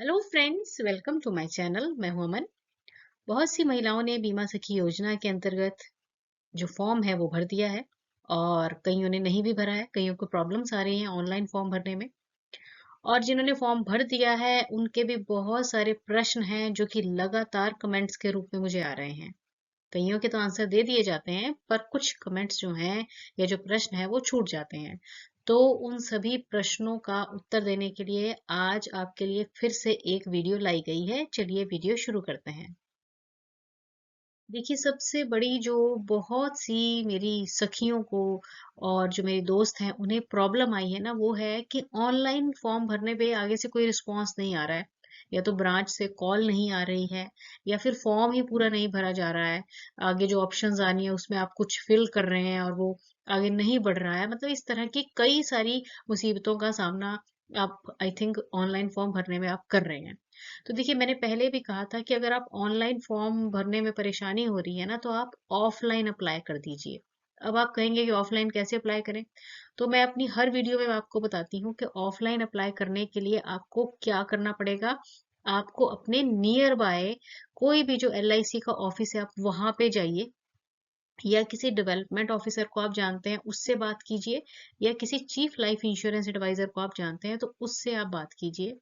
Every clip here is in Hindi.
Hello friends, welcome to my channel. मैं हूं अमन। बहुत सी महिलाओं ने बीमा सखी योजना के अंतर्गत जो फॉर्म है वो भर दिया है और कईयों ने नहीं भी भरा है। कईयों को प्रॉब्लम्स आ रही हैं ऑनलाइन फॉर्म भरने में। और जिन्होंने फॉर्म भर दिया है उनके भी बहुत सारे प्रश्न हैं जो कि लगातार कमेंट्स के रूप में मुझे आ रहे हैं। कईयों के तो आंसर दे दिए जाते हैं पर कुछ कमेंट्स जो हैं या जो प्रश्न है वो छूट जाते हैं। तो उन सभी प्रश्नों का उत्तर देने के लिए आज आपके लिए फिर से एक वीडियो लाई गई है। चलिए वीडियो शुरू करते हैं। देखिए, सबसे बड़ी जो बहुत सी मेरी सखियों को और जो मेरे दोस्त हैं उन्हें प्रॉब्लम आई है ना, वो है कि ऑनलाइन फॉर्म भरने पे आगे से कोई रिस्पांस नहीं आ रहा है, या तो ब्रांच से कॉल नहीं आ रही है, या फिर फॉर्म ही पूरा नहीं भरा जा रहा है। आगे जो ऑप्शंस आनी है उसमें आप कुछ फिल कर रहे हैं और वो आगे नहीं बढ़ रहा है। मतलब इस तरह की कई सारी मुसीबतों का सामना आप आई थिंक ऑनलाइन फॉर्म भरने में आप कर रहे हैं। तो देखिए, मैंने पहले भी कहा था कि अगर आप ऑनलाइन फॉर्म भरने में परेशानी हो रही है ना, तो आप ऑफलाइन अप्लाई कर दीजिए। अब आप कहेंगे कि ऑफलाइन कैसे अप्लाई करें? तो मैं अपनी हर वीडियो में आपको बताती हूँ कि ऑफलाइन अप्लाई करने के लिए आपको क्या करना पड़ेगा। आपको अपने नियर बाय कोई भी जो एलआईसी का ऑफिस है आप वहां पे जाइए, या किसी डेवलपमेंट ऑफिसर को आप जानते हैं उससे बात कीजिए, या किसी चीफ लाइफ इंश्योरेंस एडवाइजर को आप जानते हैं तो उससे आप बात कीजिए।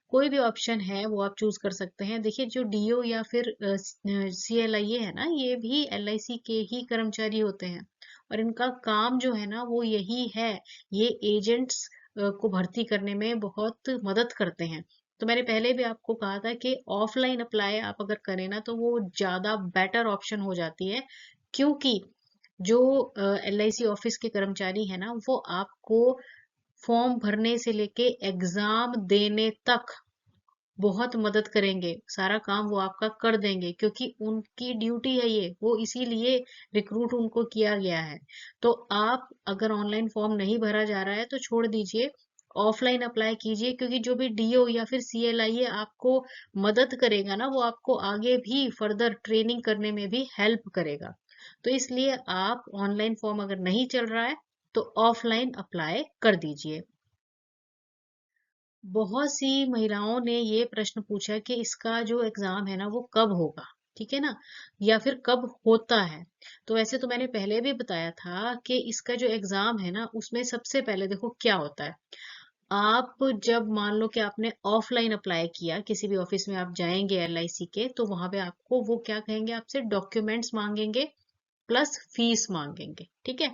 कोई भी ऑप्शन है वो आप चूज कर सकते हैं। देखिए, जो डीओ या फिर सीएलआईए है ना, ये भी एलआईसी के ही कर्मचारी होते हैं और इनका काम जो है ना वो यही है। ये एजेंट्स को भर्ती करने में बहुत मदद करते हैं। तो मैंने पहले भी आपको कहा था कि ऑफलाइन अप्लाई आप अगर करें ना तो वो ज्यादा बेटर ऑप्शन हो जाती है, क्योंकि जो एलआईसी ऑफिस के कर्मचारी है ना वो आपको फॉर्म भरने से लेके एग्जाम देने तक बहुत मदद करेंगे। सारा काम वो आपका कर देंगे क्योंकि उनकी ड्यूटी है ये, वो इसीलिए रिक्रूट उनको किया गया है। तो आप अगर ऑनलाइन फॉर्म नहीं भरा जा रहा है तो छोड़ दीजिए, ऑफलाइन अप्लाई कीजिए, क्योंकि जो भी डीओ या फिर सीएलआईए आपको मदद करेगा ना वो आपको आगे भी फर्दर ट्रेनिंग करने में भी हेल्प करेगा। तो इसलिए आप ऑनलाइन फॉर्म अगर नहीं चल रहा है तो ऑफलाइन अप्लाई कर दीजिए। बहुत सी महिलाओं ने ये प्रश्न पूछा कि इसका जो एग्जाम है ना वो कब होगा, ठीक है ना, या फिर कब होता है। तो वैसे तो मैंने पहले भी बताया था कि इसका जो एग्जाम है ना उसमें सबसे पहले देखो क्या होता है। आप जब मान लो कि आपने ऑफलाइन अप्लाई किया, किसी भी ऑफिस में आप जाएंगे एलआईसी के, तो वहां पे आपको वो क्या कहेंगे, आपसे डॉक्यूमेंट्स मांगेंगे प्लस फीस मांगेंगे, ठीक है।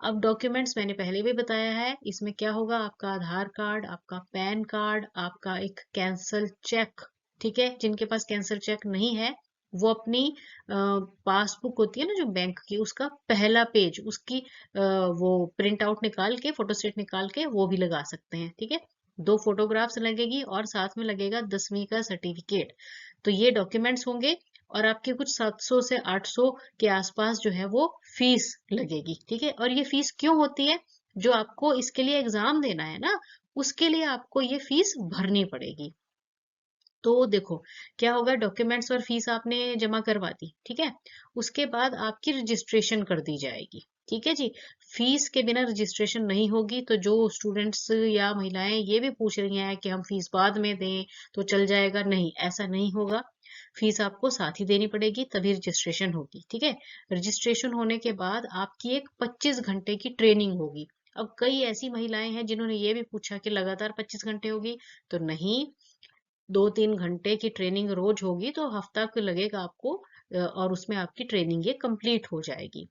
अब डॉक्यूमेंट्स मैंने पहले भी बताया है, इसमें क्या होगा, आपका आधार कार्ड, आपका पैन कार्ड, आपका एक कैंसल चेक, ठीक है। जिनके पास कैंसल चेक नहीं है वो अपनी पासबुक होती है ना जो बैंक की, उसका पहला पेज, उसकी वो प्रिंट आउट निकाल के, फोटोस्टेट निकाल के वो भी लगा सकते हैं, ठीक है। दो फोटोग्राफ्स लगेगी और साथ में लगेगा 10वीं का सर्टिफिकेट। तो ये डॉक्यूमेंट्स होंगे। और आपके कुछ 700 से 800 के आसपास जो है वो फीस लगेगी, ठीक है। और ये फीस क्यों होती है? जो आपको इसके लिए एग्जाम देना है ना, उसके लिए आपको ये फीस भरनी पड़ेगी। तो देखो क्या होगा, डॉक्यूमेंट्स और फीस आपने जमा करवा दी, ठीक है। उसके बाद आपकी रजिस्ट्रेशन कर दी जाएगी, ठीक है जी। फीस के बिना रजिस्ट्रेशन नहीं होगी। तो जो स्टूडेंट्स या महिलाएं ये भी पूछ रही हैं कि हम फीस बाद में दें तो चल जाएगा, नहीं, ऐसा नहीं होगा। फीस आपको साथ ही देनी पड़ेगी तभी रजिस्ट्रेशन होगी, ठीक है। रजिस्ट्रेशन होने के बाद आपकी एक 25 घंटे की ट्रेनिंग होगी। अब कई ऐसी महिलाएं हैं जिन्होंने ये भी पूछा कि लगातार 25 घंटे होगी, तो नहीं, 2-3 घंटे की ट्रेनिंग रोज होगी, तो हफ्ता को लगेगा आपको और उसमें आपकी ट्रेनिंग ये कंप्लीट हो जाएगी।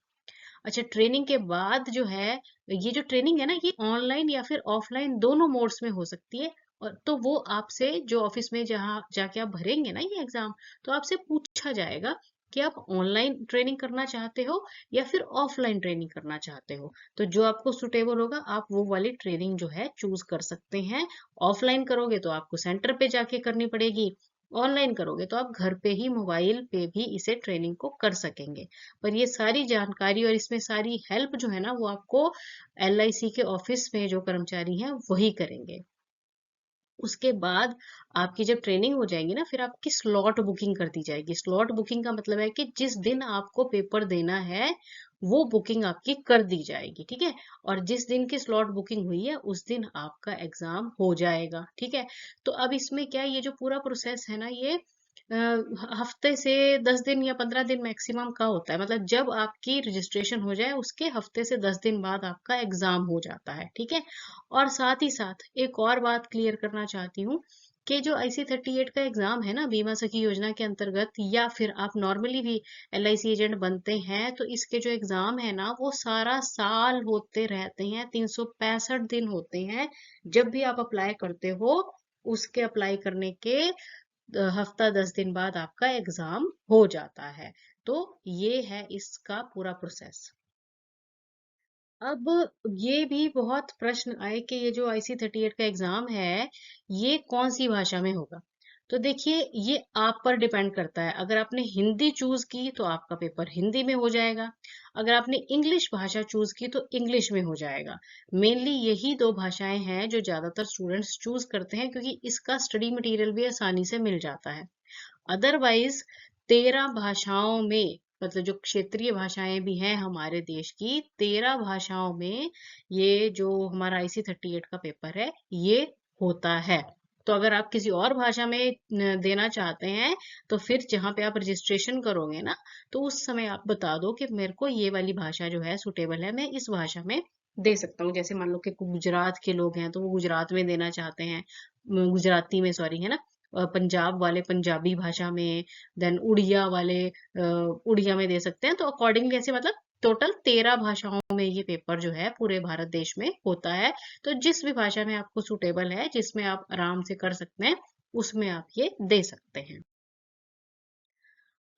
अच्छा, ट्रेनिंग के बाद जो है, ये जो ट्रेनिंग है ना ये ऑनलाइन या फिर ऑफलाइन दोनों मोड्स में हो सकती है। और तो वो आपसे जो ऑफिस में जहाँ जाके आप भरेंगे ना ये एग्जाम, तो आपसे पूछा जाएगा कि आप ऑनलाइन ट्रेनिंग करना चाहते हो या फिर ऑफलाइन ट्रेनिंग करना चाहते हो। तो जो आपको सुटेबल होगा आप वो वाली ट्रेनिंग जो है चूज कर सकते हैं। ऑफलाइन करोगे तो आपको सेंटर पे जाके करनी पड़ेगी, ऑनलाइन करोगे तो आप घर पे ही मोबाइल पे भी इसे ट्रेनिंग को कर सकेंगे। पर ये सारी जानकारी और इसमें सारी हेल्प जो है ना वो आपको एलआईसी के ऑफिस में जो कर्मचारी हैं वही करेंगे। उसके बाद आपकी जब ट्रेनिंग हो जाएगी ना, फिर आपकी स्लॉट बुकिंग कर दी जाएगी। स्लॉट बुकिंग का मतलब है कि जिस दिन आपको पेपर देना है वो बुकिंग आपकी कर दी जाएगी, ठीक है। और जिस दिन की स्लॉट बुकिंग हुई है उस दिन आपका एग्जाम हो जाएगा, ठीक है। तो अब इसमें क्या है, ये जो पूरा प्रोसेस है ना, ये हफ्ते से 10 दिन या 15 दिन मैक्सिमम का होता है। मतलब जब आपकी रजिस्ट्रेशन हो जाए उसके हफ्ते से 10 दिन बाद आपका एग्जाम हो जाता है, ठीक है। और साथ ही साथ एक और बात क्लियर करना चाहती हूँ कि जो IC38 का एग्जाम है ना, बीमा सखी योजना के अंतर्गत, या फिर आप नॉर्मली भी LIC एजेंट बनते हैं, तो इसके जो एग्जाम है ना वो सारा साल होते रहते हैं, 365 दिन होते हैं। जब भी आप अप्लाई करते हो उसके अप्लाई करने के हफ्ता 10 दिन बाद आपका एग्जाम हो जाता है। तो ये है इसका पूरा प्रोसेस। अब ये भी बहुत प्रश्न आए कि ये जो IC38 का एग्जाम है ये कौन सी भाषा में होगा। तो देखिए, ये आप पर डिपेंड करता है। अगर आपने हिंदी चूज की तो आपका पेपर हिंदी में हो जाएगा। अगर आपने इंग्लिश भाषा चूज की तो इंग्लिश में हो जाएगा। मेनली यही दो भाषाएं हैं जो ज्यादातर स्टूडेंट्स चूज करते हैं, क्योंकि इसका स्टडी मटेरियल भी आसानी से मिल जाता है। अदरवाइज 13 भाषाओं में, मतलब जो क्षेत्रीय भाषाएं भी हैं हमारे देश की, 13 भाषाओं में ये जो हमारा IC38 का पेपर है ये होता है। तो अगर आप किसी और भाषा में देना चाहते हैं तो फिर जहाँ पे आप रजिस्ट्रेशन करोगे ना, तो उस समय आप बता दो कि मेरे को ये वाली भाषा जो है सुटेबल है, मैं इस भाषा में दे सकता हूँ। जैसे मान लो कि गुजरात के लोग हैं तो वो गुजरात में देना चाहते हैं, गुजराती में, सॉरी, है ना। पंजाब वाले पंजाबी भाषा में, देन उड़िया वाले उड़िया में दे सकते हैं। तो अकॉर्डिंगली ऐसे, मतलब टोटल 13 भाषाओं में ये पेपर जो है पूरे भारत देश में होता है। तो जिस भी भाषा में आपको सुटेबल है, जिसमें आप आराम से कर सकते हैं, उसमें आप ये दे सकते हैं।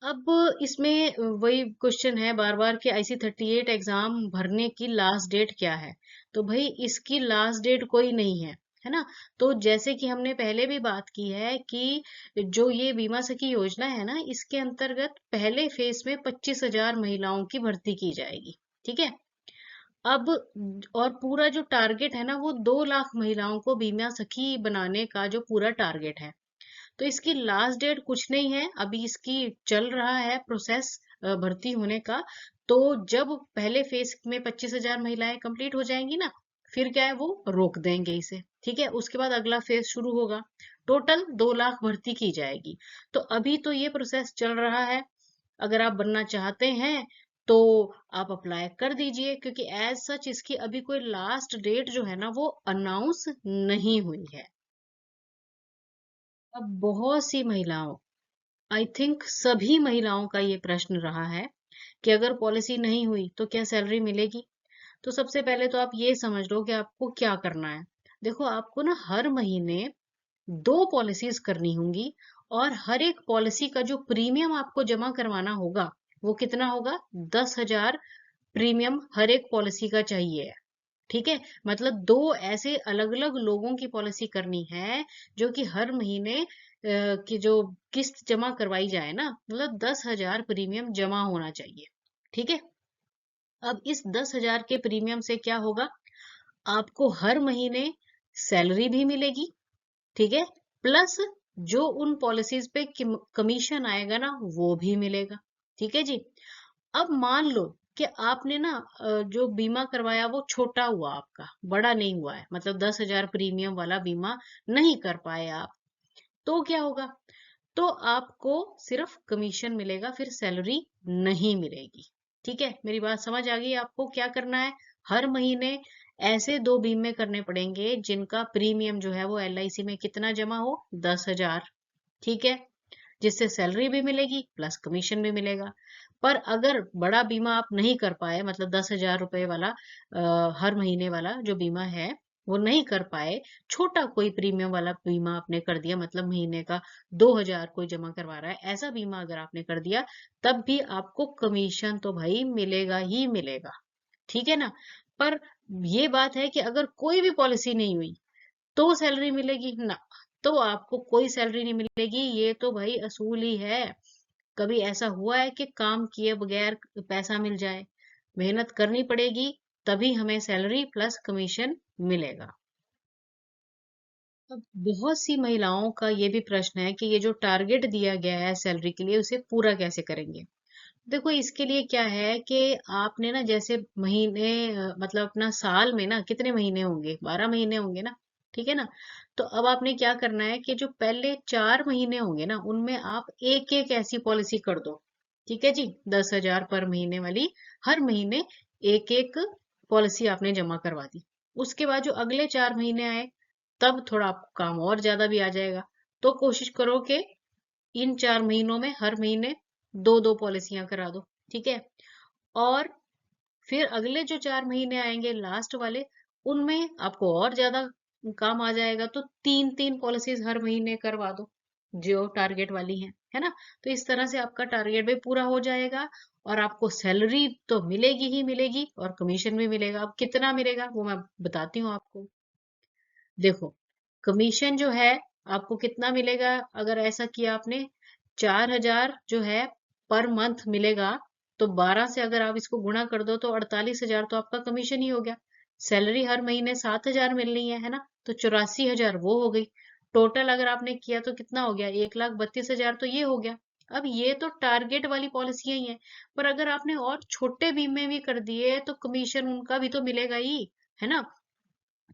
अब इसमें वही क्वेश्चन है बार बार कि IC38 एग्जाम भरने की लास्ट डेट क्या है। तो भाई इसकी लास्ट डेट कोई नहीं है ना। तो जैसे कि हमने पहले भी बात की है कि जो ये बीमा सखी योजना है ना, इसके अंतर्गत पहले फेज में 25,000 महिलाओं की भर्ती की जाएगी, ठीक है। अब और पूरा जो टारगेट है ना वो 2 लाख महिलाओं को बीमा सखी बनाने का जो पूरा टारगेट है। तो इसकी लास्ट डेट कुछ नहीं है, अभी इसकी चल रहा है प्रोसेस भर्ती होने का। तो जब पहले फेज में 25,000 महिलाएं कंप्लीट हो जाएंगी ना, फिर क्या है, वो रोक देंगे इसे, ठीक है। उसके बाद अगला फेज शुरू होगा, टोटल 2 लाख भर्ती की जाएगी। तो अभी तो ये प्रोसेस चल रहा है। अगर आप बनना चाहते हैं तो आप अप्लाई कर दीजिए, क्योंकि एज सच इसकी अभी कोई लास्ट डेट जो है ना वो अनाउंस नहीं हुई है। अब बहुत सी महिलाओं, आई थिंक सभी महिलाओं का ये प्रश्न रहा है कि अगर पॉलिसी नहीं हुई तो क्या सैलरी मिलेगी। तो सबसे पहले तो आप ये समझ लो कि आपको क्या करना है। देखो, आपको ना हर महीने 2 पॉलिसीज करनी होंगी, और हर एक पॉलिसी का जो प्रीमियम आपको जमा करवाना होगा वो कितना होगा, 10,000 प्रीमियम हर एक पॉलिसी का चाहिए, ठीक है। मतलब दो ऐसे अलग अलग लोगों की पॉलिसी करनी है जो कि हर महीने की जो किस्त जमा करवाई जाए ना, मतलब 10,000 प्रीमियम जमा होना चाहिए, ठीक है। अब इस 10,000 के प्रीमियम से क्या होगा, आपको हर महीने सैलरी भी मिलेगी, ठीक है। प्लस जो उन पॉलिसीज पे कमीशन आएगा ना वो भी मिलेगा, ठीक है जी। अब मान लो कि आपने ना जो बीमा करवाया वो छोटा हुआ, आपका बड़ा नहीं हुआ है, मतलब 10,000 प्रीमियम वाला बीमा नहीं कर पाए आप। तो क्या होगा, तो आपको सिर्फ कमीशन मिलेगा, फिर सैलरी नहीं मिलेगी, ठीक है। मेरी बात समझ आ गई आपको क्या करना है। हर महीने ऐसे 2 बीमे करने पड़ेंगे जिनका प्रीमियम जो है वो LIC में कितना जमा हो, 10,000, ठीक है। जिससे सैलरी भी मिलेगी प्लस कमीशन भी मिलेगा। पर अगर बड़ा बीमा आप नहीं कर पाए, मतलब 10,000 रुपए वाला हर महीने वाला जो बीमा है वो नहीं कर पाए, छोटा कोई प्रीमियम वाला बीमा आपने कर दिया, मतलब महीने का 2,000 कोई जमा करवा रहा है, ऐसा बीमा अगर आपने कर दिया, तब भी आपको कमीशन तो भाई मिलेगा ही मिलेगा, ठीक है ना। पर ये बात है कि अगर कोई भी पॉलिसी नहीं हुई तो सैलरी मिलेगी ना, तो आपको कोई सैलरी नहीं मिलेगी, ये तो भाई असूल ही है। कभी ऐसा हुआ है कि काम किए बगैर पैसा मिल जाए? मेहनत करनी पड़ेगी, तभी हमें सैलरी प्लस कमीशन मिलेगा। अब बहुत सी महिलाओं का ये भी प्रश्न है कि ये जो टारगेट दिया गया है सैलरी के लिए उसे पूरा कैसे करेंगे। देखो इसके लिए क्या है कि आपने ना जैसे महीने मतलब अपना साल में ना कितने महीने होंगे, 12 महीने होंगे ना, ठीक है ना। तो अब आपने क्या करना है कि जो पहले 4 महीने होंगे ना उनमें आप एक एक ऐसी पॉलिसी कर दो। ठीक है जी, 10,000 पर महीने वाली, हर महीने एक एक पॉलिसी आपने जमा करवा दी। उसके बाद जो अगले 4 महीने आए तब थोड़ा आपको काम और ज्यादा भी आ जाएगा। तो कोशिश करो कि इन 4 महीनों में हर महीने दो दो पॉलिसियां करा दो। ठीक है। और फिर अगले जो 4 महीने आएंगे लास्ट वाले, उनमें आपको और ज्यादा काम आ जाएगा, तो तीन तीन पॉलिसीज हर महीने करवा दो जो टारगेट वाली है ना। तो इस तरह से आपका टारगेट भी पूरा हो जाएगा और आपको सैलरी तो मिलेगी ही मिलेगी और कमीशन भी मिलेगा। अब कितना मिलेगा वो मैं बताती हूँ आपको। देखो, कमीशन जो है आपको कितना मिलेगा अगर ऐसा किया आपने, 4,000 जो है पर मंथ मिलेगा। तो 12 से अगर आप इसको गुणा कर दो तो 48,000 तो आपका कमीशन ही हो गया। सैलरी हर महीने 7,000 मिलनी है ना, तो 84,000 वो हो गई। टोटल अगर आपने किया तो कितना हो गया, 1,32,000 तो ये हो गया। अब ये तो टारगेट वाली पॉलिसियां ही है, पर अगर आपने और छोटे बीमे भी कर दिए तो कमीशन उनका भी तो मिलेगा ही, है ना।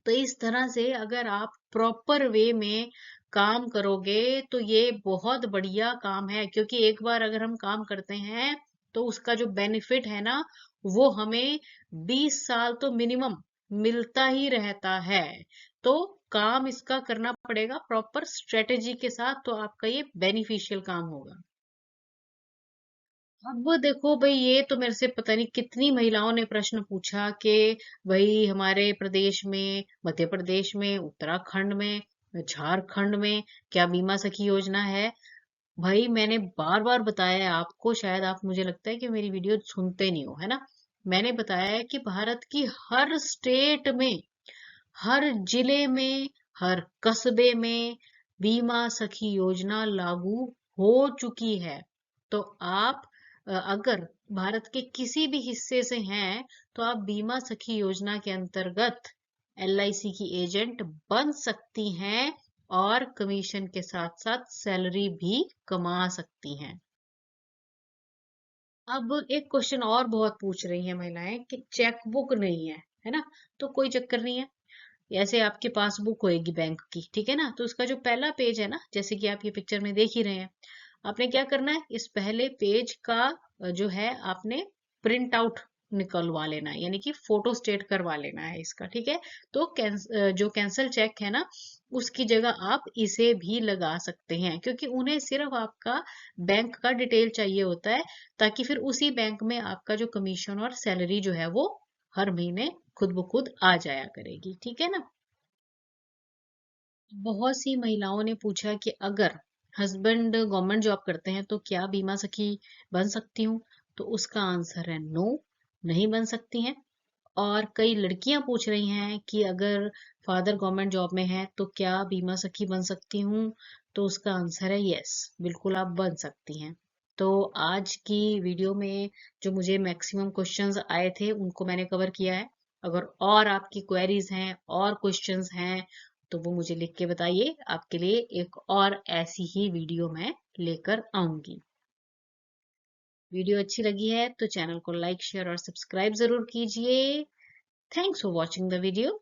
तो इस तरह से अगर आप प्रॉपर वे में काम करोगे तो ये बहुत बढ़िया काम है, क्योंकि एक बार अगर हम काम करते हैं तो उसका जो बेनिफिट है ना वो हमें 20 साल तो मिनिमम मिलता ही रहता है। तो काम इसका करना पड़ेगा प्रॉपर स्ट्रेटेजी के साथ, तो आपका ये बेनिफिशियल काम होगा। अब देखो भाई, ये तो मेरे से पता नहीं कितनी महिलाओं ने प्रश्न पूछा कि भाई हमारे प्रदेश में, मध्य प्रदेश में, उत्तराखंड में, झारखंड में क्या बीमा सखी योजना है। भाई मैंने बार बार बताया है आपको, शायद आप, मुझे लगता है कि मेरी वीडियो सुनते नहीं हो, है ना। मैंने बताया है कि भारत की हर स्टेट में, हर जिले में, हर कस्बे में बीमा सखी योजना लागू हो चुकी है। तो आप अगर भारत के किसी भी हिस्से से हैं तो आप बीमा सखी योजना के अंतर्गत एलआईसी की एजेंट बन सकती हैं और कमीशन के साथ साथ सैलरी भी कमा सकती हैं। अब एक क्वेश्चन और बहुत पूछ रही हैं महिलाएं कि चेकबुक नहीं है ना। तो कोई चक्कर नहीं है, ऐसे आपकी पासबुक होएगी बैंक की, ठीक है ना। तो उसका जो पहला पेज है ना, जैसे कि आप ये पिक्चर में देख ही रहे हैं, आपने क्या करना है, इस पहले पेज का जो है आपने प्रिंट आउट निकलवा लेना है, यानी कि फोटो स्टेट करवा लेना है इसका, ठीक है। तो जो कैंसल चेक है ना, उसकी जगह आप इसे भी लगा सकते हैं, क्योंकि उन्हें सिर्फ आपका बैंक का डिटेल चाहिए होता है, ताकि फिर उसी बैंक में आपका जो कमीशन और सैलरी जो है वो हर महीने खुद ब खुद आ जाया करेगी, ठीक है ना। बहुत सी महिलाओं ने पूछा कि अगर हस्बैंड गवर्नमेंट जॉब करते हैं तो क्या बीमा सखी बन सकती हूँ। तो उसका आंसर है नो, नहीं बन सकती हैं। और कई लड़कियां पूछ रही हैं कि अगर फादर गवर्नमेंट जॉब में है तो क्या बीमा सखी बन सकती हूँ। तो उसका आंसर है यस, बिल्कुल आप बन सकती हैं। तो आज की वीडियो में जो मुझे मैक्सिमम क्वेश्चंस आए थे उनको मैंने कवर किया है। अगर और आपकी क्वेरीज हैं और क्वेश्चंस हैं तो वो मुझे लिख के बताइए, आपके लिए एक और ऐसी ही वीडियो मैं लेकर आऊंगी। वीडियो अच्छी लगी है तो चैनल को लाइक, शेयर और सब्सक्राइब जरूर कीजिए। Thanks for watching the video.